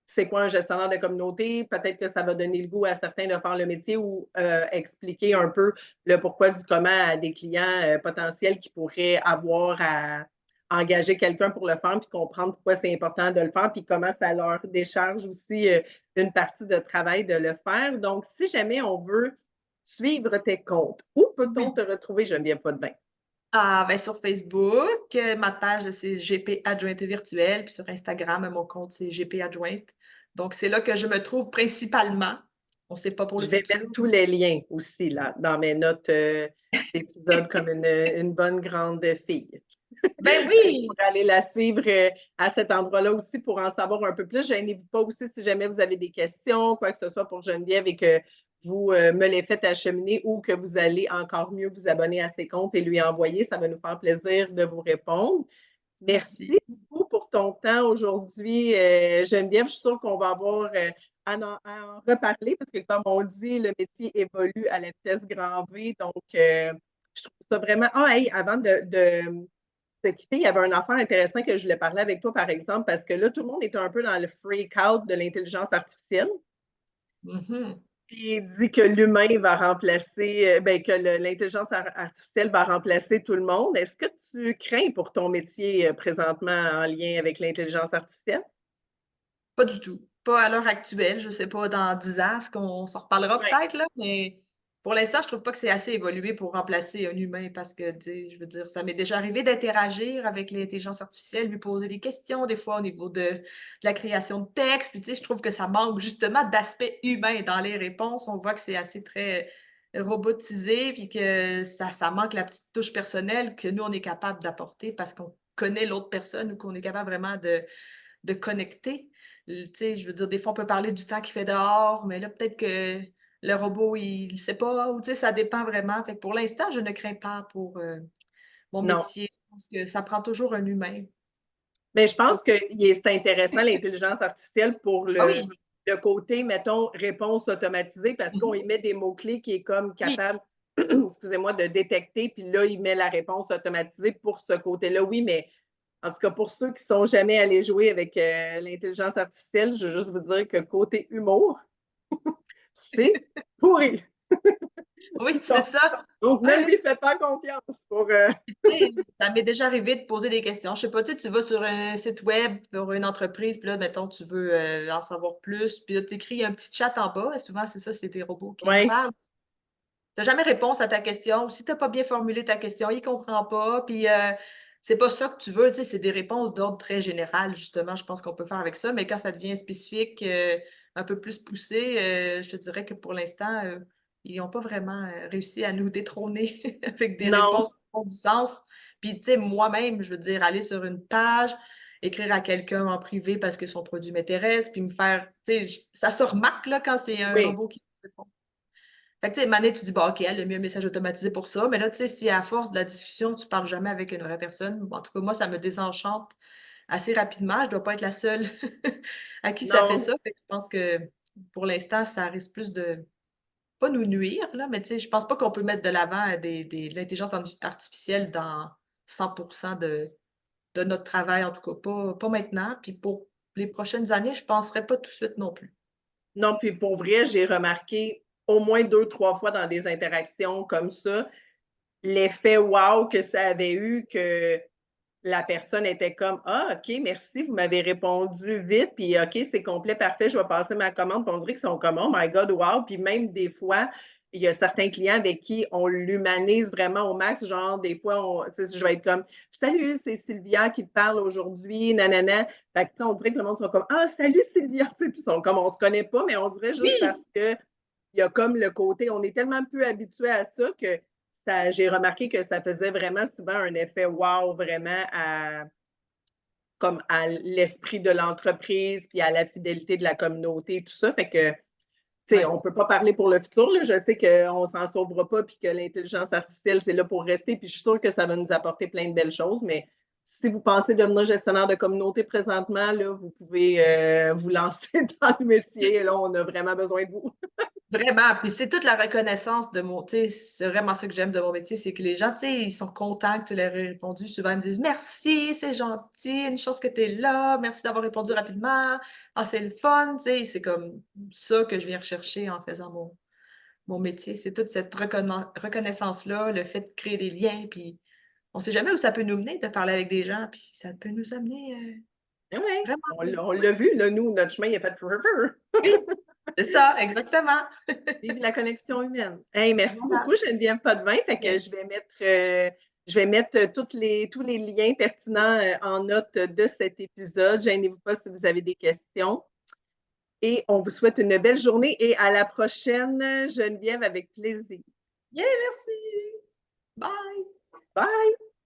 c'est quoi un gestionnaire de communauté. Peut-être que ça va donner le goût à certains de faire le métier ou expliquer un peu le pourquoi du comment à des clients potentiels qui pourraient avoir à engager quelqu'un pour le faire, puis comprendre pourquoi c'est important de le faire, puis comment ça leur décharge aussi une partie de travail de le faire. Donc, si jamais on veut suivre tes comptes, où peut-on Oui. te retrouver, Geneviève Potvin? Ah, ben sur Facebook, ma page, c'est GP Adjointe virtuelle. Puis sur Instagram, mon compte, c'est GP Adjointe. Donc, c'est là que je me trouve principalement. On ne sait pas pour le Je vais futur. mettre tous les liens aussi là, dans mes notes d'épisode comme une bonne grande fille. Ben Pour oui! aller la suivre à cet endroit-là aussi pour en savoir un peu plus. Gênez-vous pas aussi si jamais vous avez des questions, quoi que ce soit pour Geneviève et que vous me les faites acheminer ou que vous allez encore mieux vous abonner à ses comptes et lui envoyer. Ça va nous faire plaisir de vous répondre. Merci. Merci beaucoup pour ton temps aujourd'hui, Geneviève. Je suis sûre qu'on va avoir à en reparler parce que, comme on dit, le métier évolue à la vitesse grand V. Donc, je trouve ça vraiment. Ah, hey, avant de te quitter, il y avait un affaire intéressant que je voulais parler avec toi, par exemple, parce que là, tout le monde est un peu dans le freak-out de l'intelligence artificielle. Mhm. Il dit que l'humain va remplacer, ben, que l'intelligence artificielle va remplacer tout le monde. Est-ce que tu crains pour ton métier présentement en lien avec l'intelligence artificielle? Pas du tout. Pas à l'heure actuelle. Je sais pas dans 10 ans, est-ce qu'on s'en reparlera Oui. peut-être, là, mais pour l'instant, je trouve pas que c'est assez évolué pour remplacer un humain parce que, tu sais, je veux dire, ça m'est déjà arrivé d'interagir avec l'intelligence artificielle, lui poser des questions, des fois au niveau de la création de texte. Puis, tu sais, je trouve que ça manque justement d'aspect humain dans les réponses. On voit que c'est assez très robotisé, puis que ça manque la petite touche personnelle que nous, on est capable d'apporter parce qu'on connaît l'autre personne ou qu'on est capable vraiment de connecter. Tu sais, je veux dire, des fois, on peut parler du temps qu'il fait dehors, mais là, peut-être que le robot, il ne sait pas, ou tu sais, ça dépend vraiment. Fait que pour l'instant, je ne crains pas pour mon Non. métier. Je pense que ça prend toujours un humain. Mais je pense que c'est intéressant, l'intelligence artificielle, pour Ah oui! le côté, mettons, réponse automatisée, parce qu'on Mhm. y met des mots-clés qui est comme Oui, capable, excusez-moi, de détecter, puis là, il met la réponse automatisée pour ce côté-là. Oui, mais en tout cas, pour ceux qui ne sont jamais allés jouer avec l'intelligence artificielle, je veux juste vous dire que côté humour, c'est pourri. oui, c'est Donc, ça. donc, Ouais, ne ouais. lui faites pas confiance pour. Tu sais, ça m'est déjà arrivé de poser des questions. Je sais pas, tu sais, tu vas sur un site web pour une entreprise, puis là, mettons, tu veux en savoir plus, puis là, tu écris un petit chat en bas, et souvent, c'est ça, c'est des robots qui nous Oui, parlent. Tu n'as jamais réponse à ta question, ou si tu n'as pas bien formulé ta question, il ne comprend pas, puis c'est pas ça que tu veux, tu sais, c'est des réponses d'ordre très général, justement, je pense qu'on peut faire avec ça, mais quand ça devient spécifique, un peu plus poussé, je te dirais que pour l'instant, ils n'ont pas vraiment réussi à nous détrôner avec des non, réponses qui font du sens. Puis, tu sais, moi-même, je veux dire, aller sur une page, écrire à quelqu'un en privé parce que son produit m'intéresse, puis me faire, tu sais, ça se remarque là quand c'est un oui, robot qui répond. Fait que, tu sais, Mané, tu dis, bah, OK, elle a mis un message automatisé pour ça. Mais là, tu sais, si à force de la discussion, tu parles jamais avec une vraie personne, bon, en tout cas, moi, ça me désenchante assez rapidement. Je dois pas être la seule à qui ça fait non. ça. Fait que je pense que pour l'instant, ça risque plus de pas nous nuire, là, mais tu sais, je pense pas qu'on peut mettre de l'avant de l'intelligence artificielle dans 100 de notre travail, en tout cas, pas maintenant. Puis pour les prochaines années, je penserais pas tout de suite non plus. Non, puis pour vrai, j'ai remarqué au moins 2, 3 fois dans des interactions comme ça, l'effet wow que ça avait eu, que la personne était comme: «Ah OK, merci, vous m'avez répondu vite, puis OK, c'est complet, parfait, je vais passer ma commande». Puis on dirait qu'ils sont comme: «Oh my God, wow!» Puis même des fois, il y a certains clients avec qui on l'humanise vraiment au max, genre des fois, tu sais, je vais être comme: «Salut, c'est Sylvia qui te parle aujourd'hui, nanana». Fait que tu sais, on dirait que le monde sont comme: «Ah salut Sylvia!» Tu sais, puis ils sont comme: «On se connaît pas», mais on dirait juste Oui! parce que il y a comme le côté, on est tellement peu habitué à ça que ça, j'ai remarqué que ça faisait vraiment souvent un effet wow, vraiment comme à l'esprit de l'entreprise, puis à la fidélité de la communauté, tout ça. Fait que, tu sais, Ouais. on peut pas parler pour le futur, là. Je sais qu'on s'en sauvera pas, puis que l'intelligence artificielle, c'est là pour rester, puis je suis sûre que ça va nous apporter plein de belles choses, mais si vous pensez devenir gestionnaire de communauté présentement, là, vous pouvez vous lancer dans le métier. Là, on a vraiment besoin de vous. Vraiment, puis c'est toute la reconnaissance de mon tu sais, c'est vraiment ça que j'aime de mon métier, c'est que les gens, tu sais, ils sont contents que tu leur aies répondu. Souvent, ils me disent: «Merci, c'est gentil, une chance que tu es là, merci d'avoir répondu rapidement. Ah, c'est le fun», tu sais? C'est comme ça que je viens rechercher en faisant mon métier. C'est toute cette reconnaissance-là, le fait de créer des liens, puis on sait jamais où ça peut nous mener de parler avec des gens, puis ça peut nous amener, Ah ouais, vraiment loin. on Oui, l'a vu, là, nous, notre chemin, il a fait forever. oui, c'est ça, exactement. Vive la connexion humaine. Hey, merci Voilà. beaucoup, Geneviève Potvin. Fait que Bien. je vais mettre tous les liens pertinents en note de cet épisode. Gênez-vous pas si vous avez des questions. Et on vous souhaite une belle journée et à la prochaine, Geneviève, avec plaisir. Yeah, merci. Bye. Bye!